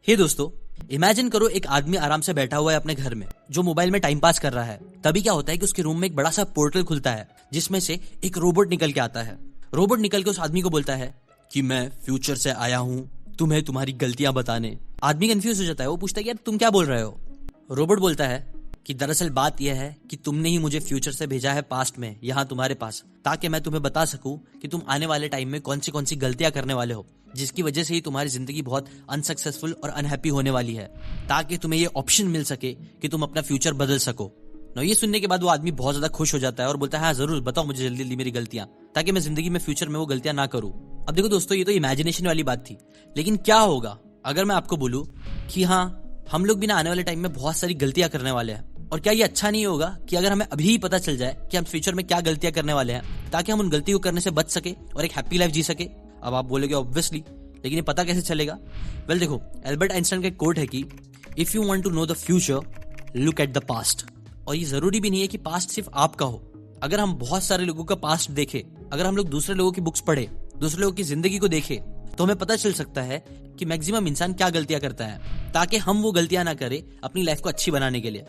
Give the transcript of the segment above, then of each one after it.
हे दोस्तों, इमेजिन करो एक आदमी आराम से बैठा हुआ है अपने घर में, जो मोबाइल में टाइम पास कर रहा है। तभी क्या होता है कि उसके रूम में एक बड़ा सा पोर्टल खुलता है, जिसमें से एक रोबोट निकल के आता है। रोबोट निकल के उस आदमी को बोलता है कि मैं फ्यूचर से आया हूँ तुम्हें तुम्हारी गलतियां बताने। आदमी कंफ्यूज हो जाता है, वो पूछता है कि यार तुम क्या बोल रहे हो। रोबोट बोलता है कि दरअसल बात यह है कि तुमने ही मुझे फ्यूचर से भेजा है पास्ट में, यहाँ तुम्हारे पास, ताकि मैं तुम्हें बता सकूं कि तुम आने वाले टाइम में कौन सी गलतियां करने वाले हो, जिसकी वजह से ही तुम्हारी जिंदगी बहुत अनसक्सेसफुल और अनहैप्पी होने वाली है, ताकि तुम्हें ये ऑप्शन मिल सके कि तुम अपना फ्यूचर बदल सको। ना ये सुनने के बाद वो आदमी बहुत ज्यादा खुश हो जाता है और बोलता है हाँ जरूर बताओ मुझे जल्दी जल्दी मेरी गलतियां, ताकि मैं जिंदगी में फ्यूचर में वो गलतियां ना करूं। अब देखो दोस्तों, ये तो इमेजिनेशन वाली बात थी, लेकिन क्या होगा अगर मैं आपको बोलूं कि हाँ हम लोग भी ना आने वाले टाइम में बहुत सारी गलतियां करने वाले हैं। और क्या ये अच्छा नहीं होगा कि अगर हमें अभी ही पता चल जाए कि हम फ्यूचर में क्या गलतियां करने वाले हैं, ताकि हम उन गलतियों को करने से बच सके और एक हैप्पी लाइफ जी सके। अब आप बोलोगे ऑब्वियसली, लेकिन ये पता कैसे चलेगा? वेल देखो, एल्बर्ट आइंस्टाइन का एक कोट है कि if you want to know the future look at the past. और ये जरूरी भी नहीं है कि पास्ट सिर्फ आपका हो। अगर हम बहुत सारे लोगों का पास्ट देखें, अगर हम लोग दूसरे लोगों की बुक्स पढ़े, दूसरे लोगों की जिंदगी को देखें, तो हमें पता चल सकता है कि मैक्सिमम इंसान क्या गलतियां करता है, ताकि हम वो गलतियां ना करें अपनी लाइफ को अच्छी बनाने के लिए।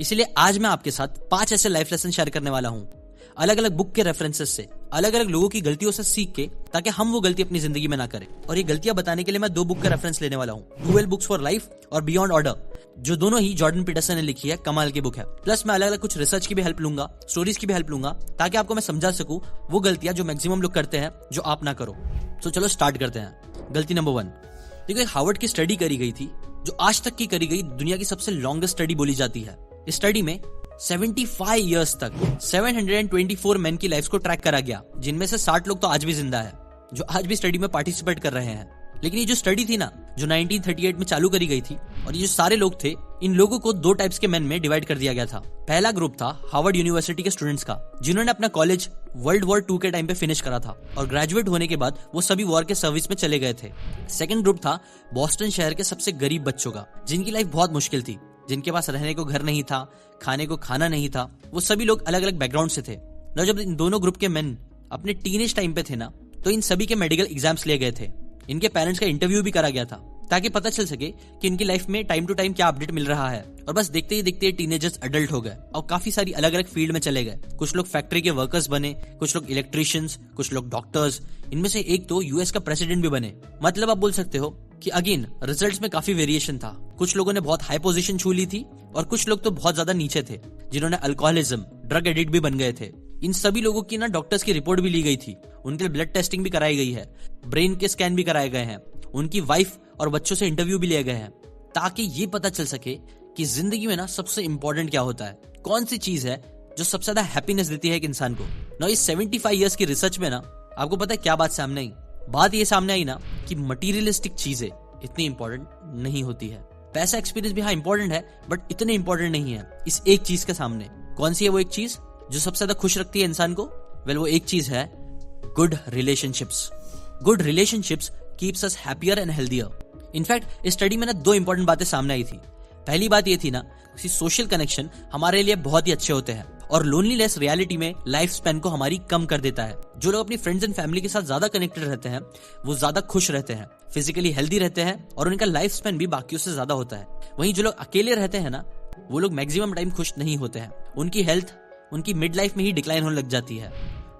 इसलिए आज मैं आपके साथ 5 ऐसे लाइफ लेसन शेयर करने वाला हूं, अलग अलग बुक के रेफरेंसेस से, अलग अलग लोगों की गलतियों से सीख के, ताकि हम वो गलती अपनी जिंदगी में ना करें। और ये गलतियां बताने के लिए मैं 2 बुक का रेफरेंस लेने वाला हूं, 12 बुक्स फॉर लाइफ और बियॉन्ड ऑर्डर, जो दोनों ही जॉर्डन पीटरसन ने लिखी है। कमाल की बुक है। प्लस मैं अलग अलग कुछ रिसर्च की भी हेल्प लूंगा, स्टोरीज की भी हेल्प लूंगा, ताकि आपको मैं समझा सकूं वो गलतियां जो मैक्सिमम लोग करते हैं, जो आप ना करो। तो चलो स्टार्ट करते हैं। गलती नंबर 1, देखो एक हार्वर्ड की स्टडी करी गई थी, जो आज तक की करी गई दुनिया की सबसे लॉन्गेस्ट स्टडी बोली जाती है। इस स्टडी में 75 इयर्स तक 724 मैन की लाइफ को ट्रैक करा गया, जिनमें से 60 लोग तो आज भी जिंदा है, जो आज भी स्टडी में पार्टिसिपेट कर रहे हैं। लेकिन ये जो स्टडी थी ना, जो 1938 में चालू करी गई थी, और ये जो सारे लोग थे, इन लोगों को 2 टाइप्स के मैन में डिवाइड कर दिया गया था। पहला ग्रुप था हार्वर्ड यूनिवर्सिटी के स्टूडेंट्स का, जिन्होंने अपना कॉलेज वर्ल्ड वॉर 2 के टाइम पे फिनिश करा था, और ग्रेजुएट होने के बाद वो सभी वॉर के सर्विस में चले गए थे। सेकंड ग्रुप था बॉस्टन शहर के सबसे गरीब बच्चों का, जिनकी लाइफ बहुत मुश्किल थी, जिनके पास रहने को घर नहीं था, खाने को खाना नहीं था। वो सभी लोग अलग अलग बैकग्राउंड से थे। ना जब इन दोनों ग्रुप के मेन अपने टीनेज टाइम पे थे ना, तो इन सभी के मेडिकल एग्जाम्स लिए गए थे। इनके पेरेंट्स का इंटरव्यू भी करा गया था, ताकि पता चल सके कि इनकी लाइफ में टाइम टू टाइम क्या अपडेट मिल रहा है। और बस देखते ही देखते टीनेजर्स अडल्ट हो गए और काफी सारी अलग अलग फील्ड में चले गए। कुछ लोग फैक्ट्री के वर्कर्स बने, कुछ लोग इलेक्ट्रिशियंस, कुछ लोग डॉक्टर्स, इनमें से एक तो यूएस का प्रेसिडेंट भी बने। मतलब आप बोल सकते हो कि अगेन रिजल्ट्स में काफी वेरिएशन था। कुछ लोगों ने बहुत हाई पोजीशन छू ली थी, और कुछ लोग तो बहुत ज्यादा नीचे थे, जिन्होंने अल्कोहलिज्म, ड्रग एडिक्ट भी बन गए थे। इन सभी लोगों की ना डॉक्टर्स की रिपोर्ट भी ली गई थी, उनके ब्लड टेस्टिंग भी कराई गई है, ब्रेन के स्कैन भी कराए गए हैं, उनकी वाइफ और बच्चों से इंटरव्यू भी लिए गए हैं, ताकि ये पता चल सके कि जिंदगी में ना सबसे इंपॉर्टेंट क्या होता है, कौन सी चीज है जो सबसे ज्यादा हैप्पीनेस देती है एक इंसान को। ना इस 75 इयर्स की रिसर्च में ना आपको पता है क्या बात सामने आई? बात ये सामने आई ना कि मटीरियलिस्टिक चीजें इतनी इंपॉर्टेंट नहीं होती है। पैसा, एक्सपीरियंस भी हाँ इंपॉर्टेंट है, बट इतने इंपॉर्टेंट नहीं है इस एक चीज के सामने। कौन सी है वो एक चीज जो सबसे ज्यादा खुश रखती है इंसान को? वेल वो एक चीज है good relationships. Good relationships keeps us happier and healthier. In fact इस स्टडी में ना 2 इंपॉर्टेंट बातें सामने आई थी। पहली बात ये थी ना कि सोशल कनेक्शन हमारे लिए बहुत ही अच्छे होते हैं, और लोनलीनेस रियलिटी में लाइफ स्पैन को हमारी कम कर देता है। जो लोग अपनी फ्रेंड्स एंड फैमिली के साथ ज्यादा कनेक्टेड रहते हैं, वो ज्यादा खुश रहते हैं, फिजिकली हेल्दी रहते हैं, और उनका लाइफ स्पैन भी बाकियों से ज्यादा होता है। वहीं जो लोग अकेले रहते हैं ना, वो लोग मैक्सिमम टाइम खुश नहीं होते हैं। उनकी हेल्थ उनकी मिड लाइफ में ही डिक्लाइन होने लग जाती है,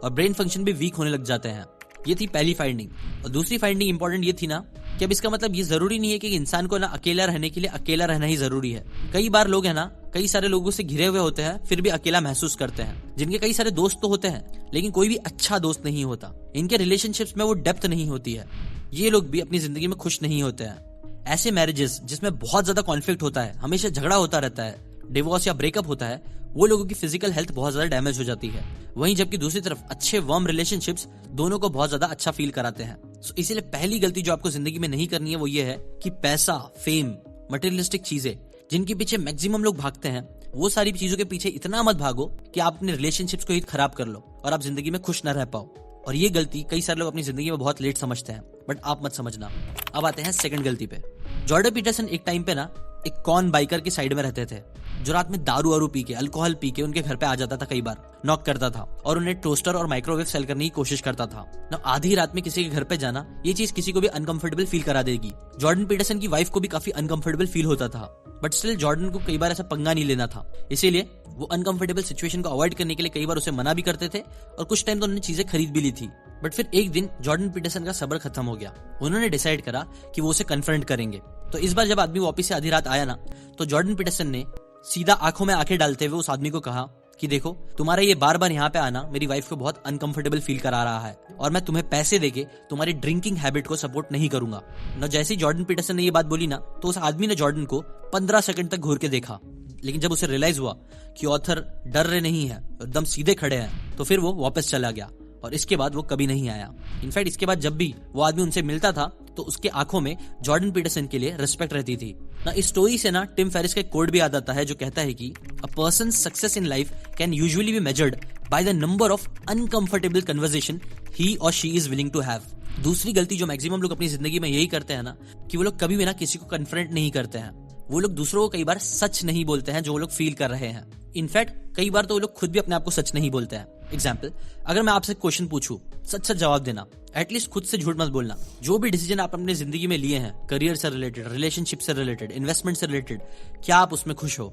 और ब्रेन फंक्शन भी वीक होने लग जाते हैं। ये थी पहली फाइंडिंग। और दूसरी फाइंडिंग इंपॉर्टेंट ये थी ना कि अब इसका मतलब ये जरूरी नहीं है कि इंसान को ना अकेला रहने के लिए अकेला रहना ही जरूरी है। कई बार लोग है ना कई सारे लोगों से घिरे हुए होते हैं, फिर भी अकेला महसूस करते हैं। जिनके कई सारे दोस्त तो होते हैं, लेकिन कोई भी अच्छा दोस्त नहीं होता। इनके रिलेशनशिप्स में वो डेप्थ नहीं होती है। ये लोग भी अपनी जिंदगी में खुश नहीं होते हैं। ऐसे मैरिजेस जिसमें बहुत ज्यादा कॉन्फ्लिक्ट होता है, हमेशा झगड़ा होता रहता है, डिवोर्स या ब्रेकअप होता है, वो लोगों की फिजिकल हेल्थ बहुत ज्यादा डैमेज हो जाती है। वहीं जबकि दूसरी तरफ अच्छे वार्म रिलेशनशिप्स दोनों को बहुत ज्यादा अच्छा फील कराते हैं। इसीलिए पहली गलती जो आपको जिंदगी में नहीं करनी है वो ये है कि पैसा, फेम, मटेरियलिस्टिक चीजें जिनके पीछे मैक्सिमम लोग भागते हैं, वो सारी चीजों के पीछे इतना मत भागो कि आप अपने रिलेशनशिप्स को ही खराब कर लो और आप जिंदगी में खुश ना रह पाओ। और ये गलती कई सारे लोग अपनी जिंदगी में बहुत लेट समझते हैं, बट आप मत समझना। अब आते हैं सेकंड गलती पे। जॉर्डन पीटरसन एक टाइम पे ना एक कॉन बाइकर के साइड में रहते थे, जो रात में दारू वारू पी के, अल्कोहल पी के उनके घर पे आ जाता था, कई बार नॉक करता था और उन्हें टोस्टर और माइक्रोवेव सेल करने की कोशिश करता था ना। आधी रात में किसी के घर पे जाना, ये चीज किसी को भी अनकंफर्टेबल फील करा देगी। जॉर्डन पीटरसन की वाइफ को भी काफी अनकंफर्टेबल फील होता था, बट स्टिल जॉर्डन को कई बार ऐसा पंगा नहीं लेना था, इसीलिए वो अनकंफर्टेबल सिचुएशन को अवॉइड करने के लिए कई बार उसे मना भी करते थे और कुछ टाइम तो उन्होंने चीजें खरीद भी ली थी। बट फिर एक दिन जॉर्डन पीटरसन का सब्र खत्म हो गया। उन्होंने डिसाइड करा कि वो उसे कन्फ्रंट करेंगे। तो इस बार जब आदमी वापस से आधी रात आया ना, तो जॉर्डन पीटरसन ने सीधा आंखों में आंखें डालते हुए उस आदमी को कहा कि देखो, तुम्हारा ये बार बार यहाँ पे आना मेरी वाइफ को बहुत अनकंफर्टेबल फील करा रहा है और मैं तुम्हें पैसे देके तुम्हारी ड्रिंकिंग हैबिट को सपोर्ट नहीं करूंगा ना। जैसे ही जॉर्डन पीटरसन ने ये बात बोली ना, तो उस आदमी ने जॉर्डन को 15 सेकंड तक घूर के देखा, लेकिन जब उसे रियलाइज हुआ कि ऑथर डर रहे नहीं है, एकदम सीधे खड़े हैं, तो फिर वो वापस चला गया और इसके बाद वो कभी नहीं आया। इनफैक्ट इसके बाद जब भी वो आदमी उनसे मिलता था तो उसके आंखों में जॉर्डन पीटरसन के लिए रिस्पेक्ट रहती थी ना। इस स्टोरी से ना टिम फेरिस का एक कोड भी याद आता है, जो कहता है कि a person success in life can usually be measured by the number of uncomfortable conversation he और she is willing to have. दूसरी गलती जो मैक्सिमम लोग अपनी जिंदगी में यही करते हैं ना, कि वो लोग कभी भी ना किसी को कन्फ्रंट नहीं करते हैं। वो लोग दूसरों को कई बार सच नहीं बोलते हैं जो वो लोग फील कर रहे हैं। इनफैक्ट कई बार तो वो लोग खुद भी अपने आप को सच नहीं बोलते हैं। एग्जाम्पल, अगर मैं आपसे क्वेश्चन पूछूं, सच सच जवाब देना, एटलीस्ट खुद से झूठ मत बोलना। जो भी डिसीजन आप अपनी जिंदगी में लिए हैं, करियर से रिलेटेड, रिलेशनशिप से रिलेटेड, इन्वेस्टमेंट से रिलेटेड, क्या आप उसमें खुश हो?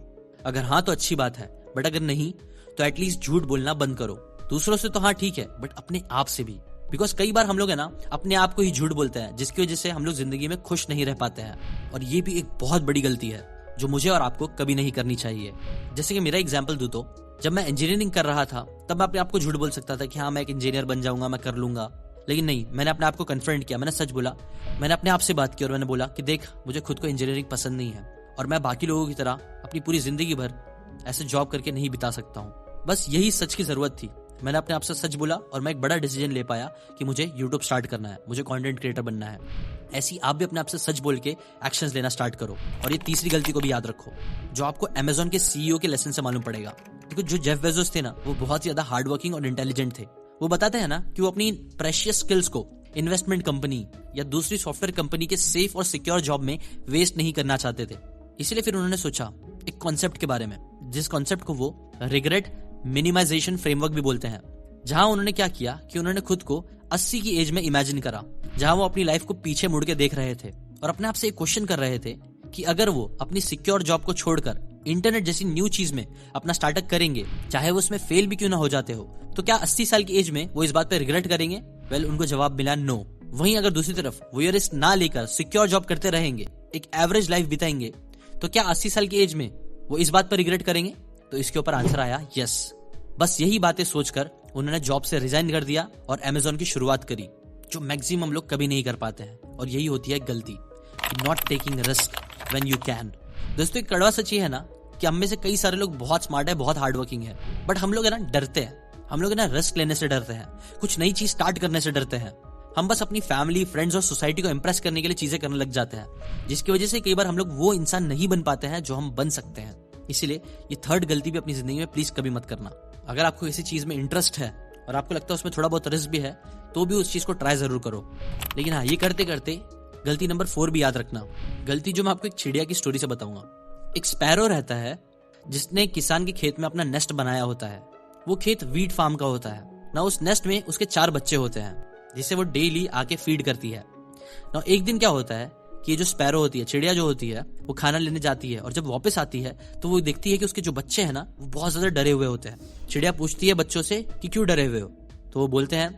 अगर हाँ तो अच्छी बात है, बट अगर नहीं तो एटलीस्ट झूठ बोलना बंद करो। दूसरों से तो हाँ ठीक है, बट अपने आप से भी। बिकॉज कई बार हम लोग है ना अपने आप को ही झूठ बोलते हैं, जिसकी वजह से हम लोग जिंदगी में खुश नहीं रह पाते हैं। और ये भी एक बहुत बड़ी गलती है जो मुझे और आपको कभी नहीं करनी चाहिए। जैसे कि मेरा एग्जाम्पल दूं तो जब मैं इंजीनियरिंग कर रहा था तब मैं अपने आप को झूठ बोल सकता था कि हाँ मैं एक इंजीनियर बन जाऊंगा, मैं कर लूंगा। लेकिन नहीं, मैंने अपने आप को कन्फ्रंट किया, मैंने सच बोला, मैंने अपने आप से बात की और मैंने बोला कि देख, मुझे खुद को इंजीनियरिंग पसंद नहीं है और मैं बाकी लोगों की तरह अपनी पूरी जिंदगी भर ऐसे जॉब करके नहीं बिता सकता हूँ। बस यही सच की जरूरत थी। मैंने अपने आप से सच बोला और मैं एक बड़ा डिसीजन ले पाया कि मुझे यूट्यूब स्टार्ट करना है, मुझे कंटेंट क्रिएटर बनना है। ऐसी आप भी अपने आप से सच बोल के एक्शंस लेना स्टार्ट करो। और ये तीसरी गलती को भी याद रखो, जो आपको अमेजोन के सीईओ के लेसन से मालूम पड़ेगा। देखो, जो जेफ बेजोस थे ना, वो बहुत ही ज्यादा हार्ड वर्किंग और इंटेलिजेंट थे। वो बताते हैं ना कि वो अपनी प्रेशियस स्किल्स को इन्वेस्टमेंट कंपनी या दूसरी सॉफ्टवेयर कंपनी के सेफ और सिक्योर जॉब में वेस्ट नहीं करना चाहते थे। इसलिए फिर उन्होंने सोचा एक कॉन्सेप्ट के बारे में, जिस कॉन्सेप्ट को वो रिग्रेट मिनिमाइजेशन फ्रेमवर्क भी बोलते हैं। जहां उन्होंने क्या किया कि उन्होंने खुद को 80 की एज में इमेजिन करा, जहां वो अपनी लाइफ को पीछे मुड़ के देख रहे थे और अपने आप से एक क्वेश्चन कर रहे थे कि अगर वो अपनी सिक्योर जॉब को छोड़कर इंटरनेट जैसी न्यू चीज में अपना स्टार्टअप करेंगे, चाहे वो उसमें फेल भी क्यों ना हो जाते हो, तो क्या 80 साल की एज में वो इस बात पे रिग्रेट करेंगे? वेल, उनको जवाब मिला नो। वहीं अगर दूसरी तरफ वो ये रिस्क ना लेकर सिक्योर जॉब करते रहेंगे, एक एवरेज लाइफ बिताएंगे, तो क्या 80 साल की एज में वो इस बात पर रिग्रेट करेंगे? तो इसके ऊपर आंसर आया यस। बस यही बातें सोचकर उन्होंने जॉब से रिजाइन कर दिया और अमेजोन की शुरुआत करी, जो मैक्सिमम लोग कभी नहीं कर पाते हैं। और यही होती है गलती, not taking risk when you can. दोस्तों, एक कड़वा सच ये है ना कि हम में से कई सारे लोग बहुत स्मार्ट है, बहुत हार्ड वर्किंग है, बट हम लोग है ना डरते हैं। हम लोग है ना रिस्क लेने से डरते हैं, कुछ नई चीज स्टार्ट करने से डरते हैं। हम बस अपनी फैमिली, फ्रेंड्स और सोसाइटी को इंप्रेस करने के लिए चीजें करने लग जाते हैं, जिसकी वजह से कई बार हम लोग वो इंसान नहीं बन पाते हैं जो हम बन सकते हैं। इसीलिए ये थर्ड गलती भी अपनी जिंदगी में प्लीज कभी मत करना। अगर आपको किसी चीज में इंटरेस्ट है और आपको लगता है उसमें थोड़ा बहुत रिस्क भी है, तो भी उस चीज को ट्राई जरूर करो। लेकिन हाँ, ये करते करते गलती नंबर 4 भी याद रखना। गलती जो मैं आपको एक चिड़िया की स्टोरी से बताऊंगा। एक स्पैरो रहता है जिसने किसान के खेत में अपना नेस्ट बनाया होता है। वो खेत वीट फार्म का होता है ना। उस नेस्ट में उसके 4 बच्चे होते हैं, जिसे वो डेली आके फीड करती है ना। एक दिन क्या होता है कि ये जो स्पैरो होती है, चिड़िया जो होती है, वो खाना लेने जाती है और जब वापस आती है तो वो देखती है कि उसके जो बच्चे हैं ना, वो बहुत ज्यादा डरे हुए होते हैं। चिड़िया पूछती है बच्चों से कि क्यों डरे हुए हो? तो वो बोलते हैं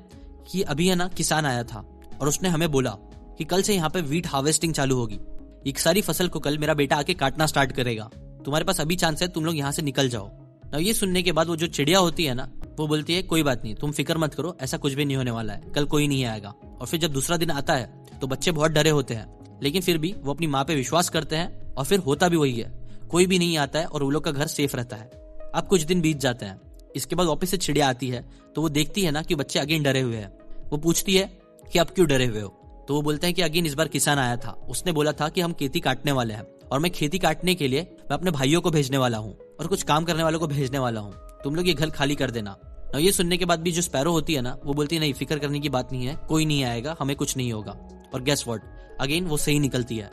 कि अभी है ना किसान आया था और उसने हमें बोला कि कल से यहाँ पे वीट हार्वेस्टिंग चालू होगी। एक सारी फसल को कल मेरा बेटा आके काटना स्टार्ट करेगा। तुम्हारे पास अभी चांस है, तुम लोग यहाँ से निकल जाओ ना। ये सुनने के बाद वो जो चिड़िया होती है ना, वो बोलती है कोई बात नहीं, तुम फिक्र मत करो, ऐसा कुछ भी नहीं होने वाला है, कल कोई नहीं आएगा। और फिर जब दूसरा दिन आता है तो बच्चे बहुत डरे होते हैं, लेकिन फिर भी वो अपनी माँ पे विश्वास करते हैं और फिर होता भी वही है, कोई भी नहीं आता है और वो लोग का घर सेफ रहता है। अब कुछ दिन बीत जाते हैं। इसके बाद वापस से चिड़िया आती है तो वो देखती है ना कि बच्चे अगेन डरे हुए हैं। वो पूछती है कि अब क्यों डरे हुए हो? तो वो बोलते हैं कि अगेन इस बार किसान आया था, उसने बोला था कि हम खेती काटने वाले हैं और मैं खेती काटने के लिए मैं अपने भाइयों को भेजने वाला हूँ और कुछ काम करने वालों को भेजने वाला हूँ, तुम लोग ये घर खाली कर देना। और ये सुनने के बाद भी जो स्पैरो होती है ना, वो बोलती है नहीं, फिक्र करने की बात नहीं है, कोई नहीं आएगा, हमें कुछ नहीं होगा। और गेस व्हाट, अगेन वो सही निकलती है।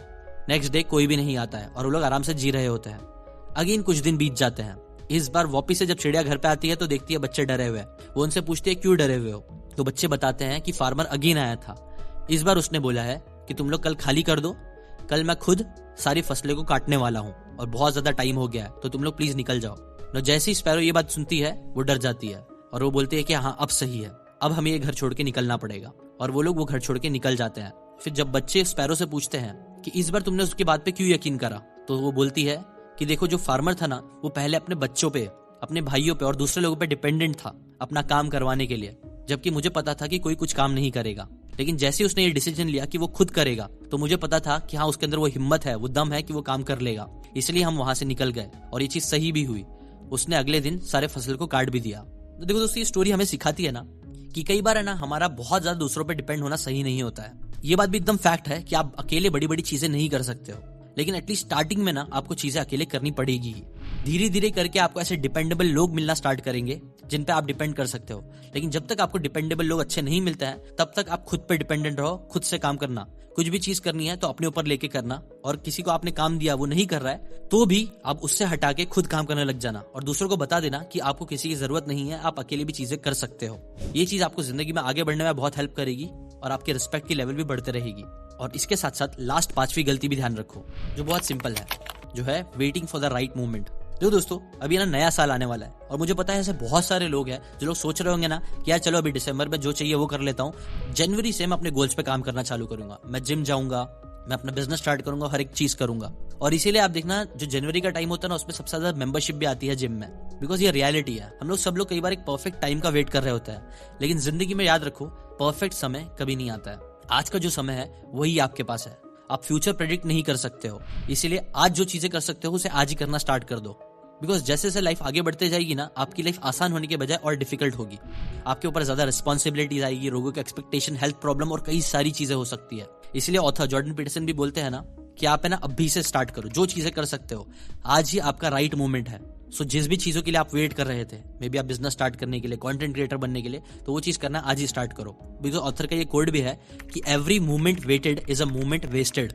नेक्स्ट डे कोई भी नहीं आता है और वो लोग आराम से जी रहे होते हैं। अगेन कुछ दिन बीत जाते हैं। इस बार वापिस से जब चिड़िया घर पे आती है तो देखती है बच्चे डरे हुए हैं। वो उनसे पूछती है क्यों डरे हुए हो, तो बच्चे बताते हैं कि फार्मर अगेन आया था। इस बार उसने बोला है कि तुम लोग कल खाली कर दो, कल मैं खुद सारी फसलें को काटने वाला हूँ और बहुत ज्यादा टाइम हो गया है, तो तुम लोग प्लीज निकल जाओ। तो जैसे ही स्पैरो ये बात सुनती है वो डर जाती है और वो बोलती है कि हाँ अब सही है, अब हमें ये घर छोड़ के निकलना पड़ेगा। और वो लोग वो घर छोड़ के निकल जाते हैं। फिर जब बच्चे स्पैरो से पूछते हैं कि इस बार तुमने उसकी बात पे क्यों यकीन करा, तो वो बोलती है कि देखो जो फार्मर था ना वो पहले अपने बच्चों पे, अपने भाइयों पे और दूसरे लोगों पे डिपेंडेंट था अपना काम करवाने के लिए, जबकि मुझे पता था कि कोई कुछ काम नहीं करेगा। लेकिन जैसे उसने ये डिसीजन लिया कि वो खुद करेगा तो मुझे पता था कि हाँ उसके अंदर वो हिम्मत है, वो दम है कि वो काम कर लेगा, इसलिए हम वहां से निकल गए और ये चीज सही भी हुई। उसने अगले दिन सारे फसल को काट भी दिया। तो देखो दोस्तों, ये स्टोरी हमें सिखाती है ना कि कई बार है ना हमारा बहुत ज्यादा दूसरों पर डिपेंड होना सही नहीं होता है। ये बात भी एकदम फैक्ट है कि आप अकेले बड़ी बड़ी चीजें नहीं कर सकते हो, लेकिन एटलीस्ट स्टार्टिंग में ना आपको चीजें अकेले करनी पड़ेगी। धीरे धीरे करके आपको ऐसे डिपेंडेबल लोग मिलना स्टार्ट करेंगे जिन पे आप डिपेंड कर सकते हो। लेकिन जब तक आपको डिपेंडेबल लोग अच्छे नहीं मिलते हैं तब तक आप खुद पे डिपेंडेंट रहो, खुद से काम करना। कुछ भी चीज करनी है तो अपने ऊपर लेके करना, और किसी को आपने काम दिया वो नहीं कर रहा है तो भी आप उससे हटा के खुद काम करने लग जाना और दूसरों को बता देना कि आपको किसी की जरूरत नहीं है, आप अकेले भी चीजें कर सकते हो। ये चीज आपको जिंदगी में आगे बढ़ने में बहुत हेल्प करेगी और आपके रिस्पेक्ट की लेवल भी बढ़ते रहेगी। और इसके साथ साथ लास्ट 5वीं गलती भी ध्यान रखो जो बहुत सिंपल है, जो है waiting for the right moment. देखो दोस्तों, अभी ना नया साल आने वाला है और मुझे पता है ऐसे बहुत सारे लोग हैं जो लोग सोच रहे होंगे ना कि यार चलो अभी दिसंबर में जो चाहिए वो कर लेता हूँ, जनवरी से मैं अपने गोल्स पे काम करना चालू करूंगा, मैं जिम जाऊंगा, मैं अपना बिजनेस स्टार्ट करूंगा, हर एक चीज करूंगा। और इसीलिए आप देखना जो जनवरी का टाइम होता है ना उसमें सबसे ज्यादा मेंबरशिप भी आती है जिम में, बिकॉज ये रियलिटी है। हम लोग सब लोग कई बार एक परफेक्ट टाइम का वेट कर रहे होते हैं, लेकिन जिंदगी में याद रखो परफेक्ट समय कभी नहीं आता है। आज का जो समय है वही आपके पास है, आप फ्यूचर प्रेडिक्ट नहीं कर सकते हो, इसीलिए आज जो चीजें कर सकते हो उसे आज ही करना स्टार्ट कर दो। बिकॉज जैसे जैसे लाइफ आगे बढ़ते जाएगी ना आपकी लाइफ आसान होने के बजाय और डिफिकल्ट होगी। आपके ऊपर ज्यादा रिस्पॉन्सिबिलिटीज आएगी, लोगों के एक्सपेक्टेशन, हेल्थ प्रॉब्लम और कई सारी चीजें हो सकती है। इसलिए ऑथर जॉर्डन पीटरसन भी बोलते हैं ना कि आप है ना अभी से स्टार्ट करो, जो चीजें कर सकते हो आज ही आपका राइट मोमेंट है। सो जिस भी चीजों के लिए आप वेट कर रहे थे, मे बी आप बिजनेस स्टार्ट करने के लिए, कंटेंट क्रिएटर बनने के लिए, तो वो चीज करना आज ही स्टार्ट करो। बिकॉज ऑथर का ये कोड भी है कि every moment waited is a moment wasted.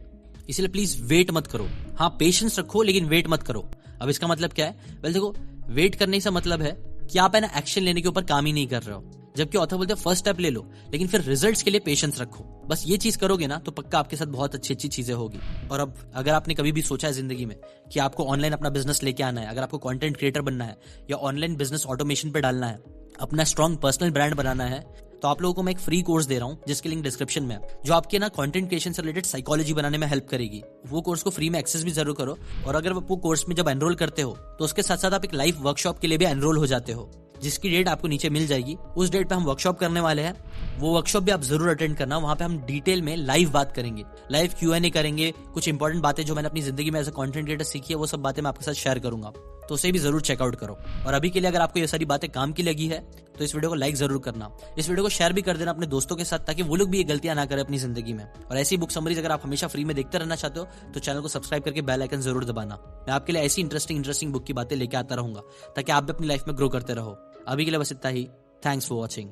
इसलिए प्लीज वेट मत करो, हाँ पेशेंस रखो लेकिन वेट मत करो। अब इसका मतलब क्या है? वेल देखो, वेट करने से मतलब है कि आप है ना एक्शन लेने के ऊपर काम ही नहीं कर रहे हो, जबकि ऑथर बोलते हैं फर्स्ट स्टेप ले लो लेकिन फिर रिजल्ट्स के लिए पेशेंस रखो। बस ये चीज करोगे ना तो पक्का आपके साथ बहुत अच्छी अच्छी चीजें होगी। और अब अगर आपने कभी भी सोचा है जिंदगी में कि आपको ऑनलाइन अपना बिजनेस लेके आना है, अगर आपको कंटेंट क्रिएटर बनना है या ऑनलाइन बिजनेस ऑटोमेशन पे डालना है, अपना स्ट्रॉन्ग पर्सनल ब्रांड बनाना है, तो आप लोगों को मैं एक फ्री कोर्स दे रहा हूँ जिसकी लिंक डिस्क्रिप्शन में है, जो आपके ना कंटेंट क्रिएशन से रिलेटेड साइकोलॉजी बनाने में हेल्प करेगी। वो कोर्स को फ्री में एक्सेस भी जरूर करो, और अगर वो कोर्स में जब एनरोल करते हो तो उसके साथ साथ आप एक लाइव वर्कशॉप के लिए भी एनरोल हो जाते हो, जिसकी डेट आपको नीचे मिल जाएगी। उस डेट पे हम वर्कशॉप करने वाले हैं, वो वर्कशॉप भी आप जरूर अटेंड करना। वहां पे हम डिटेल में लाइव बात करेंगे, लाइव Q&A करेंगे, कुछ इंपॉर्टेंट बातें जो मैंने अपनी जिंदगी में एज अ कंटेंट क्रिएटर सीखी है वो सब बातें मैं आपके साथ शेयर करूंगा, तो उसे भी जरूर चेकआउट करो। और अभी के लिए अगर आपको ये सारी बातें काम की लगी है तो इस वीडियो को लाइक जरूर करना, इस वीडियो को शेयर भी कर देना अपने दोस्तों के साथ, ताकि वो लोग भी ये गलतियां ना करें अपनी जिंदगी में। और ऐसी बुक समरीज अगर आप हमेशा फ्री में देखते रहना चाहते हो तो चैनल को सब्सक्राइब करके बेल आइकन जरूर दबाना। मैं आपके लिए ऐसी इंटरेस्टिंग बुक की बातें लेके आता रहूंगा ताकि आप भी अपनी लाइफ में ग्रो करते रहो। अभी के लिए बस इतना ही। Thanks for watching.